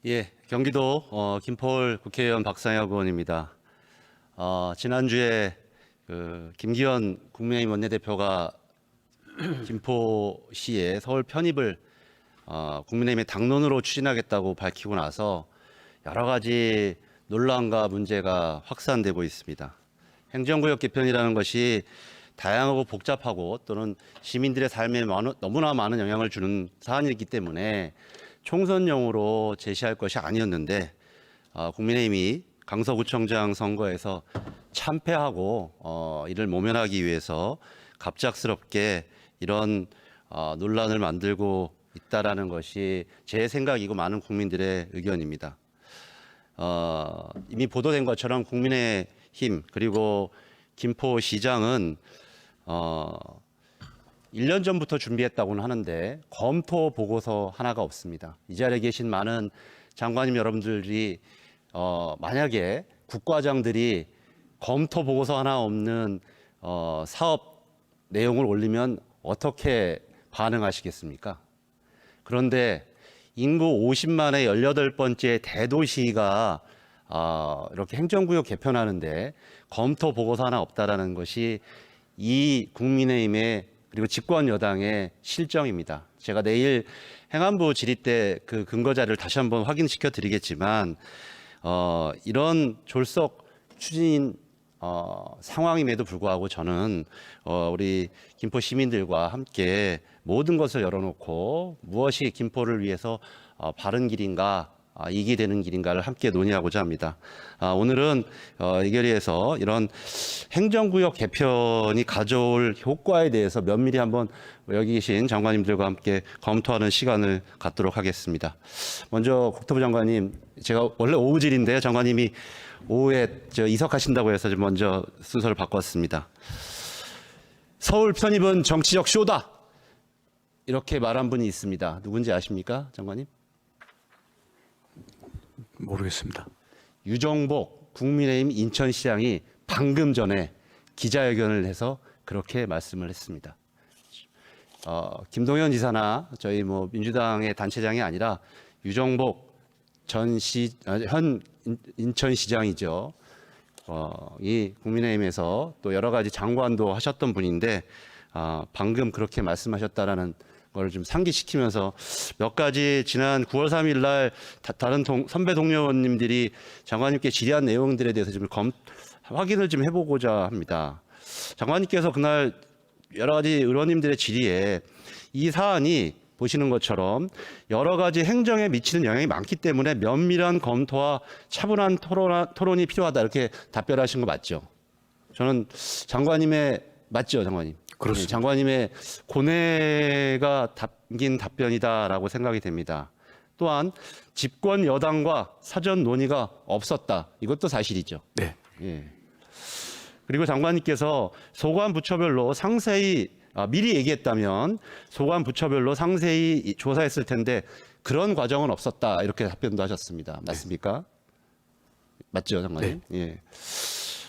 예, 경기도 김포울 국회의원 박상혁 의원입니다. 지난주에 김기현 국민의힘 원내대표가 김포시에 서울 편입을 국민의힘의 당론으로 추진하겠다고 밝히고 나서 여러 가지 논란과 문제가 확산되고 있습니다. 행정구역 개편이라는 것이 다양하고 복잡하고 또는 시민들의 삶에 너무나 많은 영향을 주는 사안이기 때문에 총선용으로 제시할 것이 아니었는데 국민의힘이 강서구청장 선거에서 참패하고 이를 모면하기 위해서 갑작스럽게 이런 논란을 만들고 있다라는 것이 제 생각이고 많은 국민들의 의견입니다. 이미 보도된 것처럼 국민의힘 그리고 김포시장은 1년 전부터 준비했다고는 하는데 검토 보고서 하나가 없습니다. 이 자리에 계신 많은 장관님 여러분들이 만약에 국과장들이 검토 보고서 하나 없는 사업 내용을 올리면 어떻게 반응하시겠습니까? 그런데 인구 50만의 18번째 대도시가 이렇게 행정구역 개편하는데 검토 보고서 하나 없다라는 것이 이 국민의힘의 그리고 집권 여당의 실정입니다. 제가 내일 행안부 질의 때 그 근거 자료를 다시 한번 확인시켜 드리겠지만 이런 졸속 추진 상황임에도 불구하고 저는 우리 김포 시민들과 함께 모든 것을 열어놓고 무엇이 김포를 위해서 바른 길인가 이익이 되는 길인가를 함께 논의하고자 합니다. 오늘은 이 자리에서 이런 행정구역 개편이 가져올 효과에 대해서 면밀히 한번 여기 계신 장관님들과 함께 검토하는 시간을 갖도록 하겠습니다. 먼저 국토부 장관님, 제가 원래 오후질인데요. 장관님이 오후에 이석하신다고 해서 먼저 순서를 바꿨습니다. 서울 편입은 정치적 쇼다. 이렇게 말한 분이 있습니다. 누군지 아십니까, 장관님? 모르겠습니다. 유정복 국민의힘 인천시장이 방금 전에 기자회견을 해서 그렇게 말씀을 했습니다. 김동연 지사나 저희 민주당의 단체장이 아니라 유정복 현 인천시장이죠. 이 국민의힘에서 또 여러 가지 장관도 하셨던 분인데 방금 그렇게 말씀하셨다라는 걸 좀 상기시키면서 몇 가지 지난 9월 3일 날 다른 선배 동료님들이 장관님께 질의한 내용들에 대해서 좀 확인을 좀 해보고자 합니다. 장관님께서 그날 여러 가지 의원님들의 질의에 이 사안이 보시는 것처럼 여러 가지 행정에 미치는 영향이 많기 때문에 면밀한 검토와 차분한 토론이 필요하다 이렇게 답변하신 거 맞죠? 저는 장관님의 맞죠, 장관님? 그렇습니다. 네, 장관님의 고뇌가 담긴 답변이다라고 생각이 됩니다. 또한 집권 여당과 사전 논의가 없었다. 이것도 사실이죠. 네. 예. 그리고 장관님께서 소관 부처별로 상세히 미리 얘기했다면 소관 부처별로 상세히 조사했을 텐데 그런 과정은 없었다. 이렇게 답변도 하셨습니다. 맞습니까? 맞죠, 장관님? 네. 예.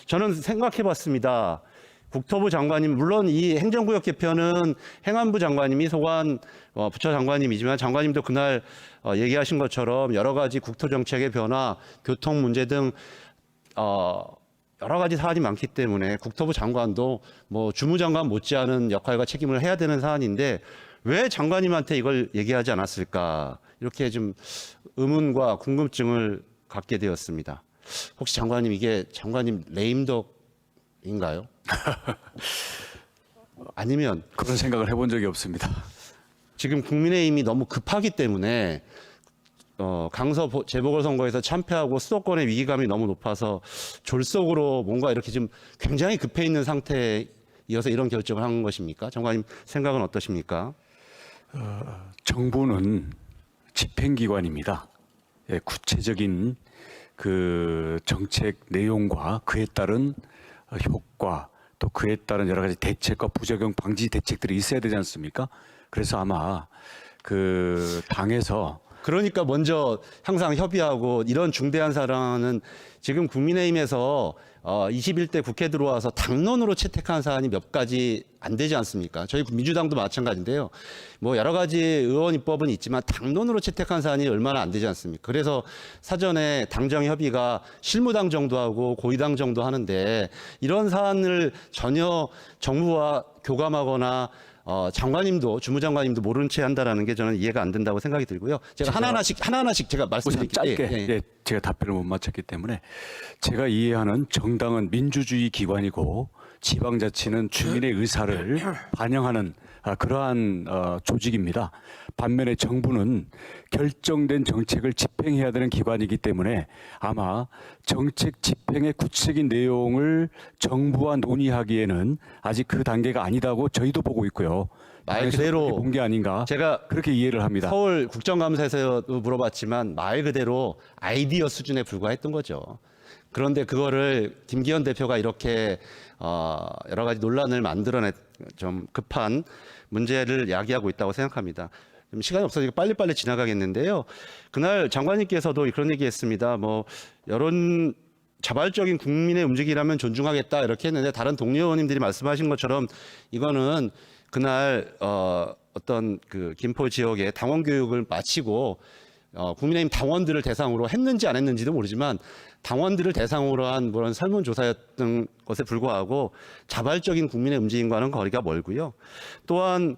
저는 생각해봤습니다. 국토부 장관님, 물론 이 행정구역 개편은 행안부 장관님이 소관 부처 장관님이지만 장관님도 그날 얘기하신 것처럼 여러 가지 국토정책의 변화, 교통 문제 등 여러 가지 사안이 많기 때문에 국토부 장관도 주무장관 못지않은 역할과 책임을 해야 되는 사안인데 왜 장관님한테 이걸 얘기하지 않았을까 이렇게 좀 의문과 궁금증을 갖게 되었습니다. 혹시 장관님 이게 장관님 레임덕인가요? 아니면 그런 생각을 해본 적이 없습니다. 지금 국민의힘이 너무 급하기 때문에 강서 재보궐선거에서 참패하고 수도권의 위기감이 너무 높아서 졸속으로 뭔가 이렇게 좀 굉장히 급해 있는 상태이어서 이런 결정을 한 것입니까? 장관님 생각은 어떠십니까? 정부는 집행기관입니다. 예, 구체적인 그 정책 내용과 그에 따른 효과 또 그에 따른 여러 가지 대책과 부작용 방지 대책들이 있어야 되지 않습니까? 그래서 아마 그 당에서 그러니까 먼저 항상 협의하고 이런 중대한 사안은 지금 국민의힘에서 21대 국회 들어와서 당론으로 채택한 사안이 몇 가지 안 되지 않습니까? 저희 민주당도 마찬가지인데요. 뭐 여러 가지 의원 입법은 있지만 당론으로 채택한 사안이 얼마나 안 되지 않습니까? 그래서 사전에 당정 협의가 실무당 정도 하고 고위당 정도 하는데 이런 사안을 전혀 정부와 교감하거나 장관님도 주무장관님도 모른 채 한다라는 게 저는 이해가 안 된다고 생각이 들고요. 제가 하나하나씩 제가 말씀드릴게요. 짧게 예, 제가 답변을 못 마쳤기 때문에 제가 이해하는 정당은 민주주의 기관이고 지방자치는 주민의 의사를 반영하는 그러한 조직입니다. 반면에 정부는 결정된 정책을 집행해야 되는 기관이기 때문에 아마 정책 집행의 구체적인 내용을 정부와 논의하기에는 아직 그 단계가 아니다고 저희도 보고 있고요. 말 그대로 본 게 아닌가 제가 그렇게 이해를 합니다. 서울 국정감사에서도 물어봤지만 말 그대로 아이디어 수준에 불과했던 거죠. 그런데 그거를 김기현 대표가 이렇게 여러 가지 논란을 만들어낸 좀 급한 문제를 야기하고 있다고 생각합니다. 시간이 없어지니까 빨리빨리 지나가겠는데요. 그날 장관님께서도 그런 얘기했습니다. 뭐 여론 자발적인 국민의 움직임이라면 존중하겠다 이렇게 했는데 다른 동료 의원님들이 말씀하신 것처럼 이거는 그날 어떤 그 김포 지역의 당원 교육을 마치고 국민의힘 당원들을 대상으로 했는지 안 했는지도 모르지만 당원들을 대상으로 한 그런 설문조사였던 것에 불구하고 자발적인 국민의 움직임과는 거리가 멀고요. 또한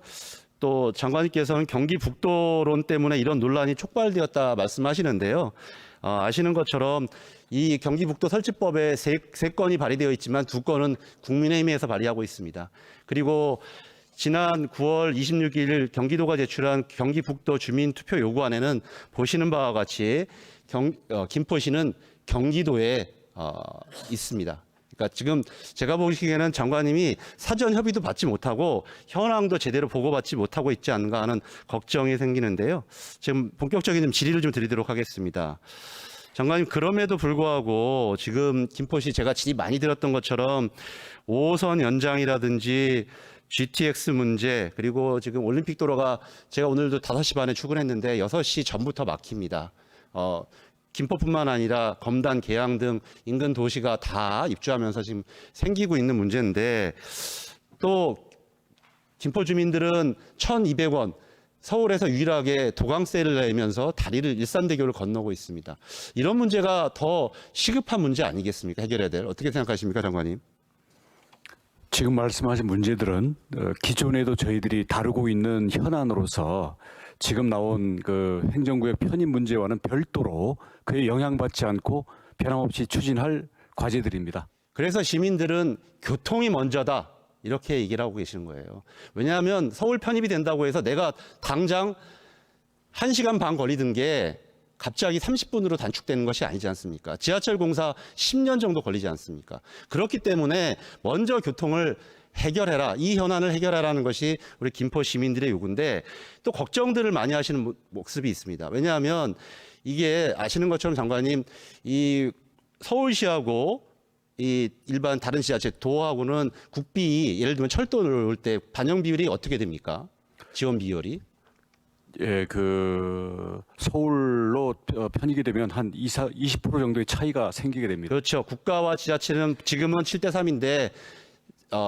또 장관님께서는 경기 북도론 때문에 이런 논란이 촉발되었다 말씀하시는데요. 아시는 것처럼 이 경기 북도 설치법에 세 건이 발의되어 있지만 2건은 국민의힘에서 발의하고 있습니다. 그리고 지난 9월 26일 경기도가 제출한 경기 북도 주민 투표 요구안에는 보시는 바와 같이 김포시는 경기도에 있습니다. 그러니까 지금 제가 보시기에는 장관님이 사전 협의도 받지 못하고 현황도 제대로 보고받지 못하고 있지 않은가 하는 걱정이 생기는데요. 지금 본격적인 질의를 좀 드리도록 하겠습니다. 장관님, 그럼에도 불구하고 지금 김포시 제가 질의 많이 들었던 것처럼 5호선 연장이라든지 GTX 문제 그리고 지금 올림픽 도로가 제가 오늘도 5시 반에 출근했는데 6시 전부터 막힙니다. 김포뿐만 아니라 검단, 계양 등 인근 도시가 다 입주하면서 지금 생기고 있는 문제인데 또 김포 주민들은 1,200원 서울에서 유일하게 도강세를 내면서 다리를 일산대교를 건너고 있습니다. 이런 문제가 더 시급한 문제 아니겠습니까? 해결해야 될. 어떻게 생각하십니까, 장관님? 지금 말씀하신 문제들은 기존에도 저희들이 다루고 있는 현안으로서 지금 나온 그 행정구역 편입 문제와는 별도로 그에 영향받지 않고 변함없이 추진할 과제들입니다. 그래서 시민들은 교통이 먼저다 이렇게 얘기를 하고 계시는 거예요. 왜냐하면 서울 편입이 된다고 해서 내가 당장 1시간 반 걸리던 게 갑자기 30분으로 단축되는 것이 아니지 않습니까? 지하철 공사 10년 정도 걸리지 않습니까? 그렇기 때문에 먼저 교통을 해결해라. 이 현안을 해결하라는 것이 우리 김포 시민들의 요구인데 또 걱정들을 많이 하시는 모습이 있습니다. 왜냐하면 이게 아시는 것처럼 장관님 이 서울시하고 이 일반 다른 지자체 도하고는 국비 예를 들면 철도를 올 때 반영 비율이 어떻게 됩니까? 지원 비율이? 예, 그 서울로 편입이 되면 한 20% 정도의 차이가 생기게 됩니다. 그렇죠. 국가와 지자체는 지금은 7대 3인데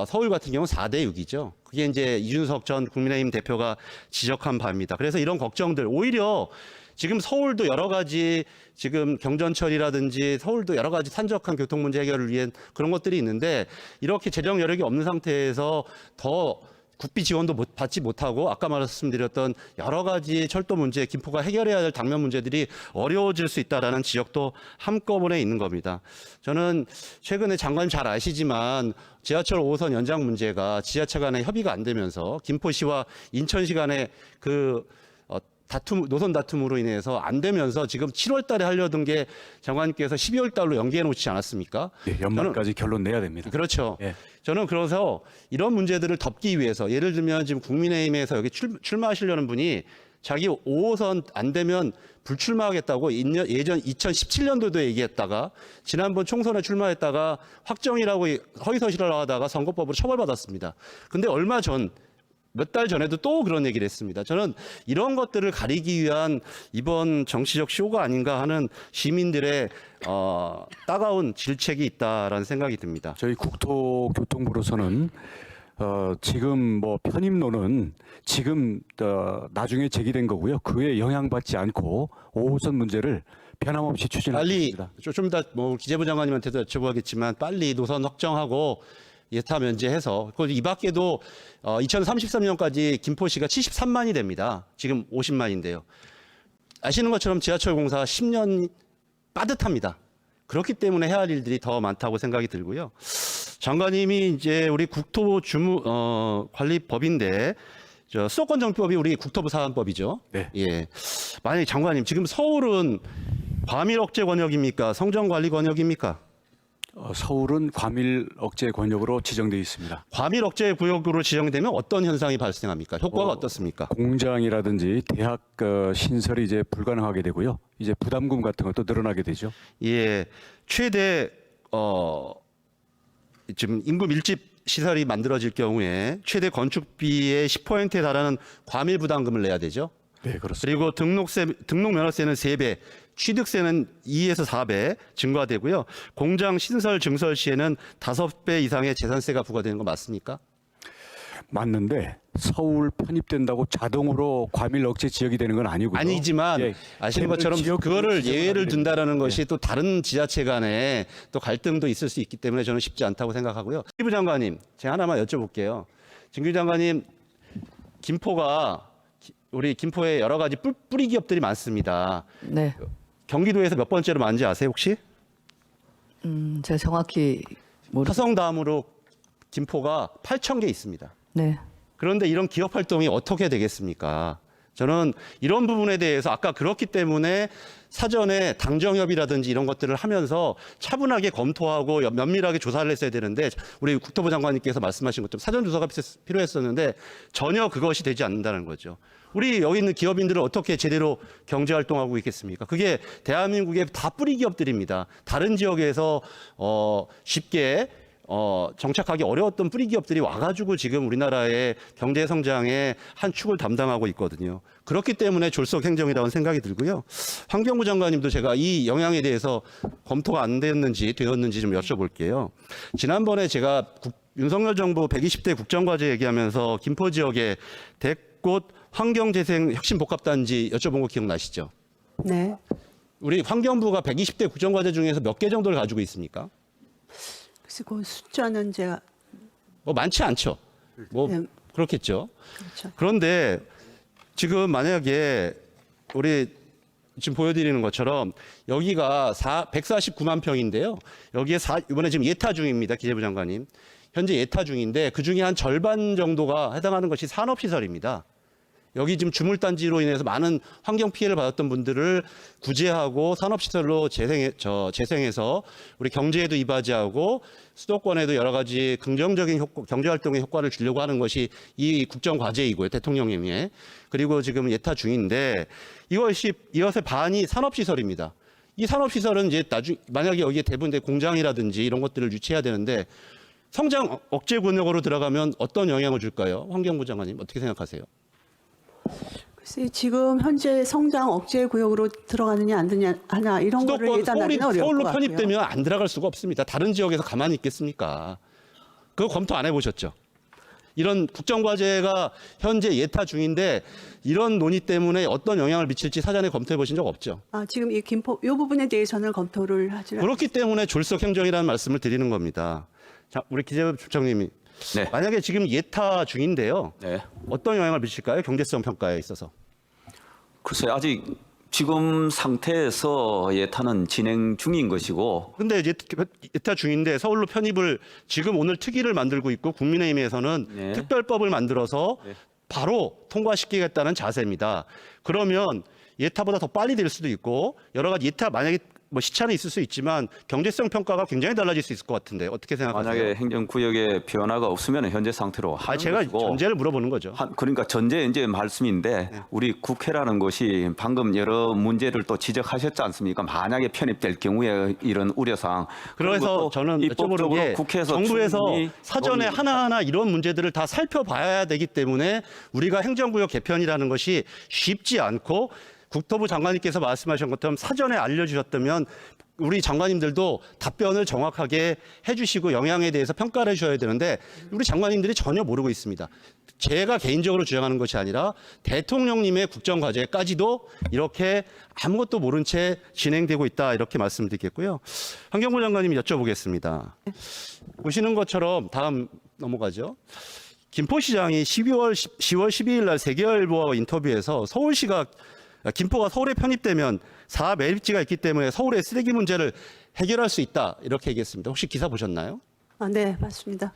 서울 같은 경우는 4대 6이죠. 그게 이제 이준석 전 국민의힘 대표가 지적한 바입니다. 그래서 이런 걱정들 오히려 지금 서울도 여러 가지 지금 경전철이라든지 서울도 여러 가지 산적한 교통 문제 해결을 위한 그런 것들이 있는데 이렇게 재정 여력이 없는 상태에서 더 국비 지원도 받지 못하고 아까 말씀드렸던 여러 가지 철도 문제, 김포가 해결해야 될 당면 문제들이 어려워질 수 있다라는 지적도 한꺼번에 있는 겁니다. 저는 최근에 장관님 잘 아시지만 지하철 5호선 연장 문제가 지자체 간의 협의가 안 되면서 김포시와 인천시 간의 그 노선 다툼으로 인해서 안 되면서 지금 7월 달에 하려던 게 장관님께서 12월 달로 연기해 놓지 않았습니까? 네, 연말까지 결론 내야 됩니다. 그렇죠. 예. 저는 그래서 이런 문제들을 덮기 위해서 예를 들면 지금 국민의힘에서 여기 출마하시려는 분이 자기 5호선 안 되면 불출마하겠다고 예전 2017년도도 얘기했다가 지난번 총선에 출마했다가 확정이라고 허위서실을 하다가 선거법으로 처벌받았습니다. 근데 얼마 전 몇 달 전에도 또 그런 얘기를 했습니다. 저는 이런 것들을 가리기 위한 이번 정치적 쇼가 아닌가 하는 시민들의 따가운 질책이 있다라는 생각이 듭니다. 저희 국토교통부로서는 지금 뭐 편입론은 지금 나중에 제기된 거고요. 그에 영향받지 않고 5호선 문제를 변함없이 빨리 추진하겠습니다. 좀 이따 뭐 기재부 장관님한테도 여쭤보겠지만 빨리 노선 확정하고 예타 면제해서 이 밖에도 2033년까지 김포시가 73만이 됩니다. 지금 50만인데요. 아시는 것처럼 지하철 공사 10년 빠듯합니다. 그렇기 때문에 해야 할 일들이 더 많다고 생각이 들고요. 장관님이 이제 우리 국토부 관리법인데 수도권 정비법이 우리 국토부 사안법이죠. 네. 예. 만약에 장관님 지금 서울은 과밀 억제 권역입니까? 성정 관리 권역입니까? 서울은 과밀 억제 권역으로 지정되어 있습니다. 과밀 억제 구역으로 지정되면 어떤 현상이 발생합니까? 효과가 어떻습니까? 공장이라든지 대학 신설이 이제 불가능하게 되고요. 이제 부담금 같은 것도 늘어나게 되죠. 예, 최대 지금 인구 밀집 시설이 만들어질 경우에 최대 건축비의 10%에 달하는 과밀 부담금을 내야 되죠. 네, 그렇습니다. 그리고 등록 면허세는 3배, 취득세는 2에서 4배 증가되고요. 공장 신설 증설 시에는 5배 이상의 재산세가 부과되는 거 맞습니까? 맞는데 서울 편입된다고 자동으로 과밀 억제 지역이 되는 건 아니고요. 아니지만 예, 아시는 개별 것처럼 지역으로 그거를 지정을 예외를 하게 둔다라는 됩니다. 것이 또 다른 지자체 간에 또 갈등도 있을 수 있기 때문에 저는 쉽지 않다고 생각하고요. 김부 장관님, 제가 하나만 여쭤볼게요. 진규 장관님, 우리 김포에 여러 가지 뿌리 기업들이 많습니다. 네. 경기도에서 몇 번째로 많은지 아세요 혹시? 제가 정확히 화성 다음으로 김포가 8,000개 있습니다. 네. 그런데 이런 기업 활동이 어떻게 되겠습니까? 저는 이런 부분에 대해서 아까 그렇기 때문에 사전에 당정협의라든지 이런 것들을 하면서 차분하게 검토하고 면밀하게 조사를 했어야 되는데 우리 국토부 장관님께서 말씀하신 것처럼 사전 조사가 필요했었는데 전혀 그것이 되지 않는다는 거죠. 우리 여기 있는 기업인들은 어떻게 제대로 경제 활동하고 있겠습니까? 그게 대한민국의 다 뿌리 기업들입니다. 다른 지역에서 쉽게 정착하기 어려웠던 뿌리 기업들이 와가지고 지금 우리나라의 경제 성장의 한 축을 담당하고 있거든요. 그렇기 때문에 졸속 행정이라는 생각이 들고요. 환경부 장관님도 제가 이 영향에 대해서 검토가 안 되었는지 좀 여쭤볼게요. 지난번에 제가 윤석열 정부 120대 국정과제 얘기하면서 김포 지역에 대꽃 환경재생 혁신복합단지 여쭤본 거 기억나시죠? 네. 우리 환경부가 120대 국정과제 중에서 몇 개 정도를 가지고 있습니까? 그래서 그 숫자는 제가 뭐 많지 않죠. 뭐 네. 그렇겠죠. 그렇죠. 그런데 지금 만약에 우리 지금 보여드리는 것처럼 여기가 149만 평인데요. 여기에 이번에 지금 예타 중입니다. 기재부 장관님. 현재 예타 중인데 그중에 한 절반 정도가 해당하는 것이 산업시설입니다. 여기 지금 주물단지로 인해서 많은 환경 피해를 받았던 분들을 구제하고 산업시설로 재생해서 우리 경제에도 이바지하고 수도권에도 여러 가지 긍정적인 경제활동의 효과를 주려고 하는 것이 이 국정과제이고요. 대통령님의. 그리고 지금 예타 중인데 이것의 반이 산업시설입니다. 이 산업시설은 이제 만약에 여기에 대부분 공장이라든지 이런 것들을 유치해야 되는데 성장 억제 권역으로 들어가면 어떤 영향을 줄까요? 환경부 장관님 어떻게 생각하세요? 글쎄 지금 현재 성장 억제 구역으로 들어가느냐 안 되냐 하나 이런 거를 수도권 예단하기는 어려울 서울로 것 같고요. 편입되면 안 들어갈 수가 없습니다. 다른 지역에서 가만히 있겠습니까? 그거 검토 안 해보셨죠? 이런 국정과제가 현재 예타 중인데 이런 논의 때문에 어떤 영향을 미칠지 사전에 검토해 보신 적 없죠? 지금 이 김포 이 부분에 대해서는 검토를 하지 그렇기 때문에 졸속 행정이라는 말씀을 드리는 겁니다. 자, 우리 기재부 국장님이 네. 만약에 지금 예타 중인데요. 네. 어떤 영향을 미칠까요? 경제성 평가에 있어서. 글쎄 아직 지금 상태에서 예타는 진행 중인 것이고 근데 이제 예타 중인데 서울로 편입을 지금 오늘 특위를 만들고 있고 국민의힘에서는 네. 특별법을 만들어서 네. 바로 통과시키겠다는 자세입니다. 그러면 예타보다 더 빨리 될 수도 있고 여러 가지 예타 만약에 뭐 시차는 있을 수 있지만 경제성 평가가 굉장히 달라질 수 있을 것 같은데 어떻게 생각하세요? 만약에 행정구역에 변화가 없으면 현재 상태로 하는 제가 것이고 전제를 물어보는 거죠. 그러니까 전제 이제 말씀인데 우리 국회라는 것이 방금 여러 문제를 또 지적하셨지 않습니까? 만약에 편입될 경우에 이런 우려사항. 그래서 저는 여쭤보는 게 국회에서 정부에서 충분히 사전에 하나하나 이런 문제들을 다 살펴봐야 되기 때문에 우리가 행정구역 개편이라는 것이 쉽지 않고 국토부 장관님께서 말씀하신 것처럼 사전에 알려주셨다면 우리 장관님들도 답변을 정확하게 해주시고 영향에 대해서 평가를 해주셔야 되는데 우리 장관님들이 전혀 모르고 있습니다. 제가 개인적으로 주장하는 것이 아니라 대통령님의 국정과제까지도 이렇게 아무것도 모른 채 진행되고 있다 이렇게 말씀드리겠고요. 환경부 장관님 여쭤보겠습니다. 보시는 것처럼 다음 넘어가죠. 김포시장이 10월 12일 날 세계일보와 인터뷰에서 김포가 서울에 편입되면 4 매립지가 있기 때문에 서울의 쓰레기 문제를 해결할 수 있다 이렇게 얘기했습니다. 혹시 기사 보셨나요? 네, 맞습니다.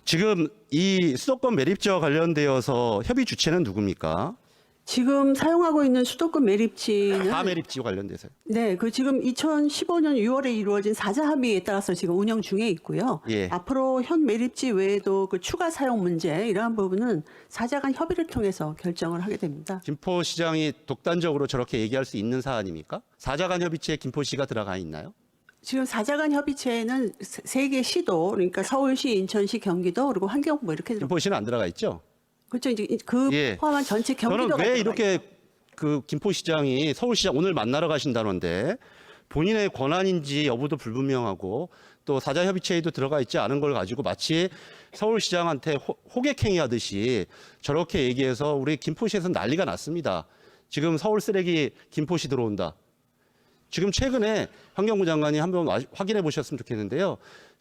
지금 이 수도권 매립지와 관련되어서 협의 주체는 누굽니까? 지금 사용하고 있는 수도권 매립지는 4 매립지와 관련돼서요. 네, 그 지금 2015년 6월에 이루어진 4자 합의에 따라서 지금 운영 중에 있고요. 예. 앞으로 현 매립지 외에도 그 추가 사용 문제 이러한 부분은 4자 간 협의를 통해서 결정을 하게 됩니다. 김포시장이 독단적으로 저렇게 얘기할 수 있는 사안입니까? 4자 간 협의체에 김포시가 들어가 있나요? 지금 4자 간 협의체에는 3개 시도, 그러니까 서울시, 인천시, 경기도 그리고 환경부 이렇게 김포시는 안 들어가 있죠? 그렇죠. 이제 그 예. 포함한 전체 경기도가 저는 왜 들어가 이렇게 그 김포시장이 서울시장 오늘 만나러 가신다는데 본인의 권한인지 여부도 불분명하고 또 4자 협의체에도 들어가 있지 않은 걸 가지고 마치 서울시장한테 호객행위 하듯이 저렇게 얘기해서 우리 김포시에서 난리가 났습니다. 지금 서울 쓰레기 김포시 들어온다. 지금 최근에 환경부 장관이 한번 확인해 보셨으면 좋겠는데요.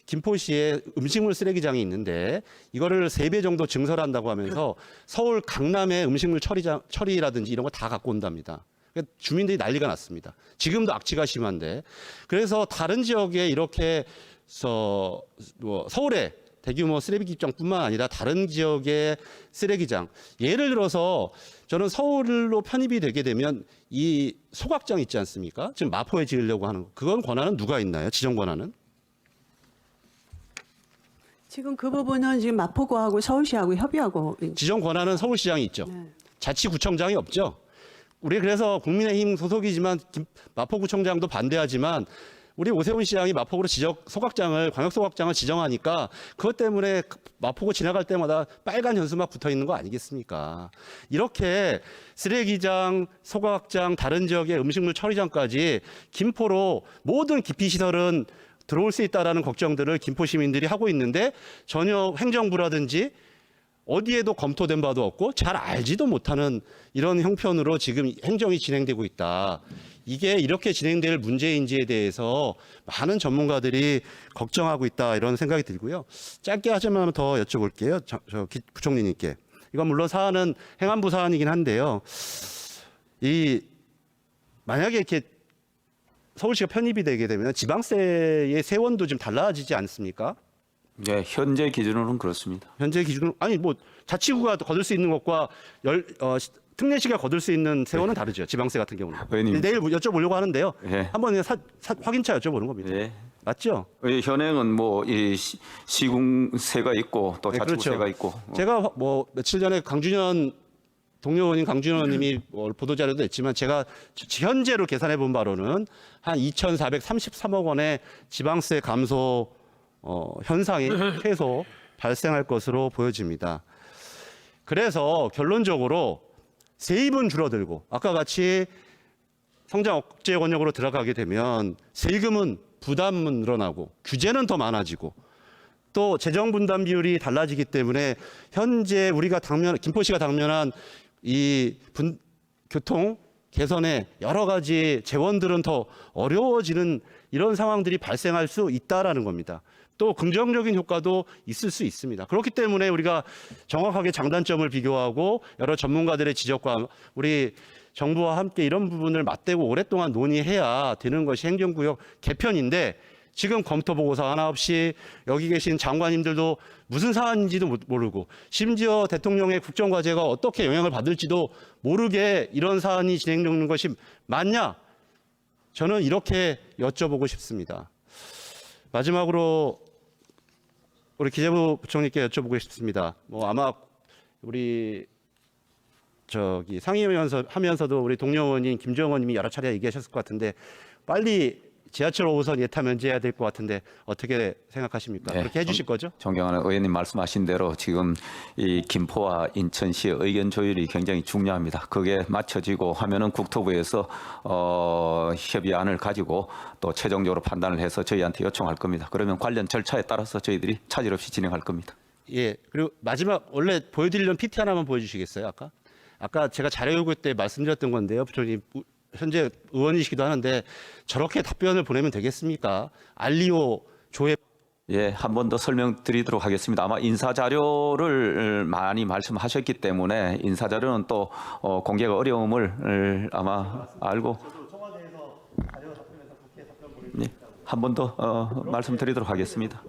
김포시에 음식물 쓰레기장이 있는데 이거를 3배 정도 증설한다고 하면서 서울 강남의 음식물 처리라든지 이런 거 다 갖고 온답니다. 그러니까 주민들이 난리가 났습니다. 지금도 악취가 심한데 그래서 다른 지역에 이렇게 서울에 대규모 쓰레기장뿐만 아니라 다른 지역의 쓰레기장 예를 들어서 저는 서울로 편입이 되게 되면 이 소각장 있지 않습니까? 지금 마포에 지으려고 하는 거 그건 권한은 누가 있나요? 지정 권한은? 지금 그 부분은 지금 마포구하고 서울시하고 협의하고 지정 권한은 서울시장이 있죠. 네. 자치구청장이 없죠. 우리 그래서 국민의힘 소속이지만 마포구청장도 반대하지만 우리 오세훈 시장이 마포구로 소각장을 광역 소각장을 지정하니까 그것 때문에 마포구 지나갈 때마다 빨간 현수막 붙어 있는 거 아니겠습니까? 이렇게 쓰레기장, 소각장, 다른 지역의 음식물 처리장까지 김포로 모든 기피 시설은 들어올 수 있다라는 걱정들을 김포 시민들이 하고 있는데 전혀 행정부라든지 어디에도 검토된 바도 없고 잘 알지도 못하는 이런 형편으로 지금 행정이 진행되고 있다. 이게 이렇게 진행될 문제인지에 대해서 많은 전문가들이 걱정하고 있다 이런 생각이 들고요. 짧게 하자면 더 여쭤볼게요. 부총리님께. 이건 물론 사안은 행안부 사안이긴 한데요. 만약에 이렇게 서울시가 편입이 되게 되면 지방세의 세원도 좀 달라지지 않습니까? 네, 현재 기준으로는 그렇습니다. 현재 기준으로 아니 뭐 자치구가 거둘 수 있는 것과 특례시가 거둘 수 있는 세원은 다르죠. 지방세 같은 경우는. 의원님. 내일 여쭤보려고 하는데요. 예. 한번 그냥 확인차 여쭤보는 겁니다. 예. 맞죠? 현행은 뭐 이 시궁세가 있고 또 네, 자치구세가 그렇죠. 있고 제가 뭐 며칠 전에 동료 의원인 강준현 의원님이 보도자료도 냈지만 제가 현재로 계산해 본 바로는 한 2,433억 원의 지방세 감소 현상이 최소 발생할 것으로 보여집니다. 그래서 결론적으로 세입은 줄어들고 아까 같이 성장 억제 권역으로 들어가게 되면 세금은 부담은 늘어나고 규제는 더 많아지고 또 재정 분담 비율이 달라지기 때문에 현재 우리가 김포시가 당면한 이 교통 개선에 여러 가지 재원들은 더 어려워지는 이런 상황들이 발생할 수 있다라는 겁니다. 또 긍정적인 효과도 있을 수 있습니다. 그렇기 때문에 우리가 정확하게 장단점을 비교하고 여러 전문가들의 지적과 우리 정부와 함께 이런 부분을 맞대고 오랫동안 논의해야 되는 것이 행정구역 개편인데 지금 검토보고서 하나 없이 여기 계신 장관님들도 무슨 사안인지도 모르고 심지어 대통령의 국정과제가 어떻게 영향을 받을지도 모르게 이런 사안이 진행되는 것이 맞냐? 저는 이렇게 여쭤보고 싶습니다. 마지막으로 우리 기재부 부총리께 여쭤보고 싶습니다. 뭐 아마 우리 상임위원하면서도 우리 동료 의원인 김주영 의원님이 여러 차례 얘기하셨을 것 같은데 빨리 지하철 5호선 예타 면제해야 될 것 같은데 어떻게 생각하십니까? 네, 그렇게 해주실 거죠? 존경하는 의원님 말씀하신 대로 지금 이 김포와 인천시의 의견 조율이 굉장히 중요합니다. 그게 맞춰지고 하면은 국토부에서 협의안을 가지고 또 최종적으로 판단을 해서 저희한테 요청할 겁니다. 그러면 관련 절차에 따라서 저희들이 차질 없이 진행할 겁니다. 예. 그리고 마지막 원래 보여드리려는 PT 하나만 보여주시겠어요? 아까 제가 자료 요구 때 말씀드렸던 건데요, 부총리. 현재 의원이시기도 하는데 저렇게 답변을 보내면 되겠습니까? 알리오 조회. 예, 한 번 더 설명드리도록 하겠습니다. 아마 인사 자료를 많이 말씀하셨기 때문에 인사 자료는 또 공개가 어려움을 아마 알고. 예, 한 번 더 말씀드리도록 하겠습니다.